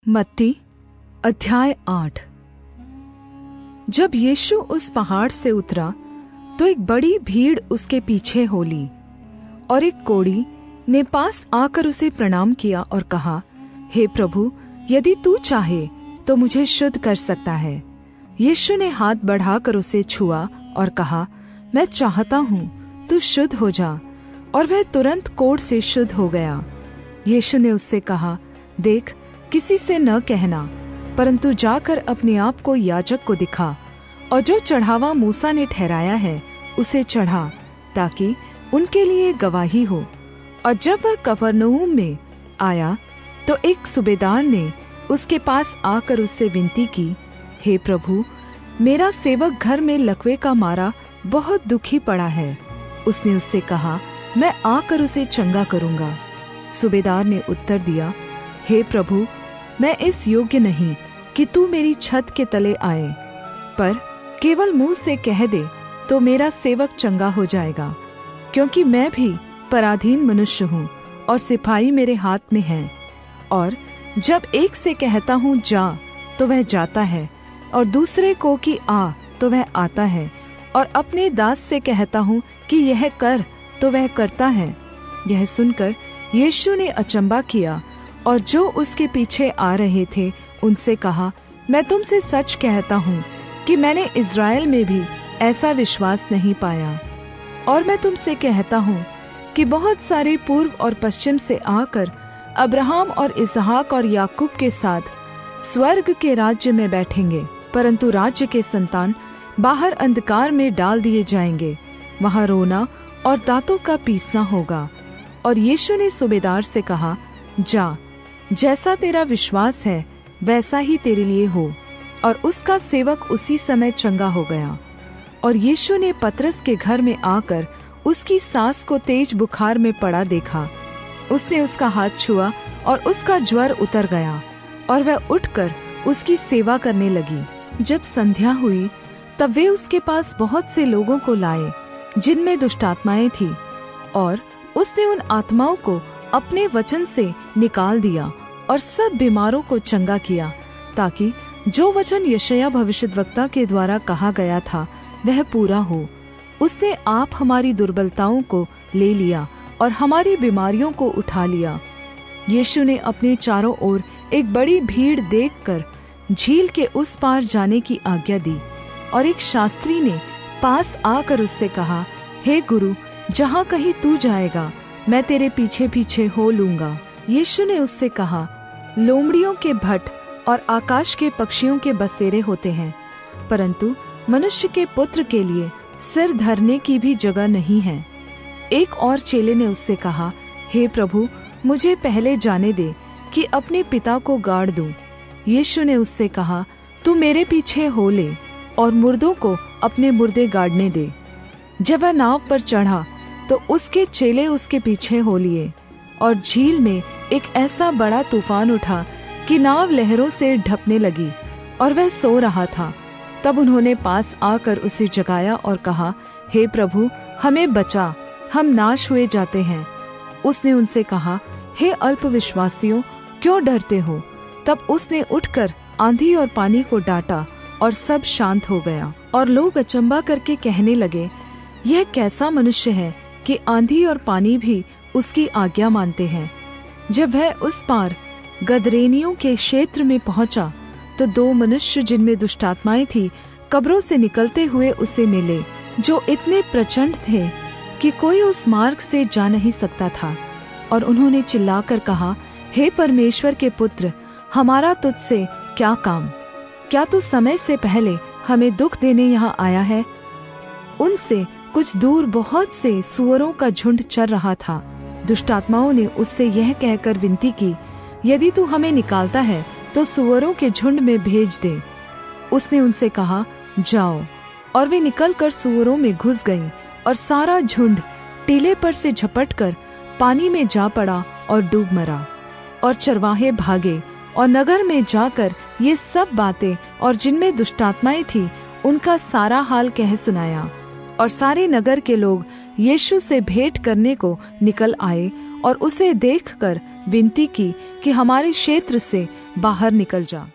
मत्ती अध्याय 8। जब यीशु उस पहाड़ से उतरा तो एक बड़ी भीड़ उसके पीछे हो ली, और एक कोढ़ी ने पास आकर उसे प्रणाम किया और कहा, हे प्रभु, यदि तू चाहे तो मुझे शुद्ध कर सकता है। यीशु ने हाथ बढ़ाकर उसे छुआ और कहा, मैं चाहता हूँ, तू शुद्ध हो जा। और वह तुरंत कोढ़ से शुद्ध हो गया। यीशु ने उससे कहा, देख, किसी से न कहना, परंतु जाकर अपने आप को याजक को दिखा, और जो चढ़ावा मूसा ने ठहराया है उसे चढ़ा, ताकि उनके लिए गवाही हो। और जब वह कफरनहूम में आया तो एक सूबेदार ने उसके पास आकर उससे विनती की, हे प्रभु, मेरा सेवक घर में लकवे का मारा बहुत दुखी पड़ा है। उसने उससे कहा, मैं आकर उसे चंगा करूँगा। सूबेदार ने उत्तर दिया, हे प्रभु, मैं इस योग्य नहीं कि तू मेरी छत के तले आए, पर केवल मुंह से कह दे तो मेरा सेवक चंगा हो जाएगा, क्योंकि मैं भी पराधीन मनुष्य हूँ और सिपाही मेरे हाथ में हैं। और जब एक से कहता हूँ जा, तो वह जाता है, और दूसरे को कि आ, तो वह आता है, और अपने दास से कहता हूँ कि यह कर, तो वह करता है। यह सुनकर यीशु ने अचंबा किया, और जो उसके पीछे आ रहे थे उनसे कहा, मैं तुमसे सच कहता हूँ कि मैंने इज़राइल में भी ऐसा विश्वास नहीं पाया। और मैं तुमसे कहता हूँ कि बहुत सारे पूर्व और पश्चिम से आकर अब्राहम और इसहाक और याकूब के साथ स्वर्ग के राज्य में बैठेंगे, परंतु राज्य के संतान बाहर अंधकार में डाल दिए जाएंगे, वहाँ रोना और दांतों का पीसना होगा। और यीशु ने सूबेदार से कहा, जा, जैसा तेरा विश्वास है वैसा ही तेरे लिए हो। और उसका सेवक उसी समय चंगा हो गया। और यीशु ने पतरस के घर में आकर उसकी सास को तेज बुखार में पड़ा देखा। उसने उसका हाथ छुआ और उसका ज्वर उतर गया, और वह उठकर उसकी सेवा करने लगी। जब संध्या हुई तब वे उसके पास बहुत से लोगों को लाए जिनमें दुष्टात्माएं थीं, और उसने उन आत्माओं को अपने वचन से निकाल दिया और सब बीमारों को चंगा किया, ताकि जो वचन यशायाह भविष्यद्वक्ता के द्वारा कहा गया था वह पूरा हो। उसने आप हमारी दुर्बलताओं को ले लिया और हमारी बीमारियों को उठा लिया। यीशु ने अपने चारों ओर एक बड़ी भीड़ देखकर झील के उस पार जाने की आज्ञा दी, और एक शास्त्री ने पास आकर उससे कहा, हे गुरु, जहाँ कहीं तू जाएगा मैं तेरे पीछे पीछे हो लूँगा। यीशु ने उससे कहा, लोमड़ियों के भट्ट और आकाश के पक्षियों के बसेरे होते हैं, परंतु मनुष्य के पुत्र के लिए सिर धरने की भी जगह नहीं है। एक और चेले ने उससे कहा, हे प्रभु, मुझे पहले जाने दे कि अपने पिता को गाड़ दूं। यीशु ने उससे कहा, तू मेरे पीछे हो ले, और मुर्दों को अपने मुर्दे गाड़ने दे। जब वह नाव पर चढ़ा तो उसके चेले उसके पीछे हो लिए, और झील में एक ऐसा बड़ा तूफान उठा कि नाव लहरों से ढपने लगी, और वह सो रहा था। तब उन्होंने पास आकर उसे जगाया और कहा, हे प्रभु, हमें बचा, हम नाश हुए जाते हैं। उसने उनसे कहा, हे अल्पविश्वासियों, क्यों डरते हो? तब उसने उठकर आंधी और पानी को डांटा, और सब शांत हो गया। और लोग अचंबा करके कहने लगे, यह कैसा मनुष्य है कि आंधी और पानी भी उसकी आज्ञा मानते हैं। जब वह उस पार गदरेनियों के क्षेत्र में पहुंचा तो दो मनुष्य जिनमें दुष्टात्माएं थी कब्रों से निकलते हुए उसे मिले, जो इतने प्रचंड थे कि कोई उस मार्ग से जा नहीं सकता था। और उन्होंने चिल्लाकर कहा, हे परमेश्वर के पुत्र, हमारा तुझसे क्या काम? क्या तू समय से पहले हमें दुख देने यहाँ आया है? उनसे कुछ दूर बहुत से सूअरों का झुंड चर रहा था। दुष्टात्माओं ने उससे यह कहकर विनती की, यदि तू हमें निकालता है तो सूअरों के झुंड में भेज दे। उसने उनसे कहा, जाओ। और वे निकलकर सूअरों में घुस गईं, और सारा झुंड टीले पर से झपटकर पानी में जा पड़ा और डूब मरा। और चरवाहे भागे और नगर में जाकर ये सब बातें और जिनमें दुष्टात्माएं थी उनका सारा हाल कह सुनाया। और सारे नगर के लोग यीशु से भेंट करने को निकल आए और उसे देखकर विनती की कि हमारे क्षेत्र से बाहर निकल जा।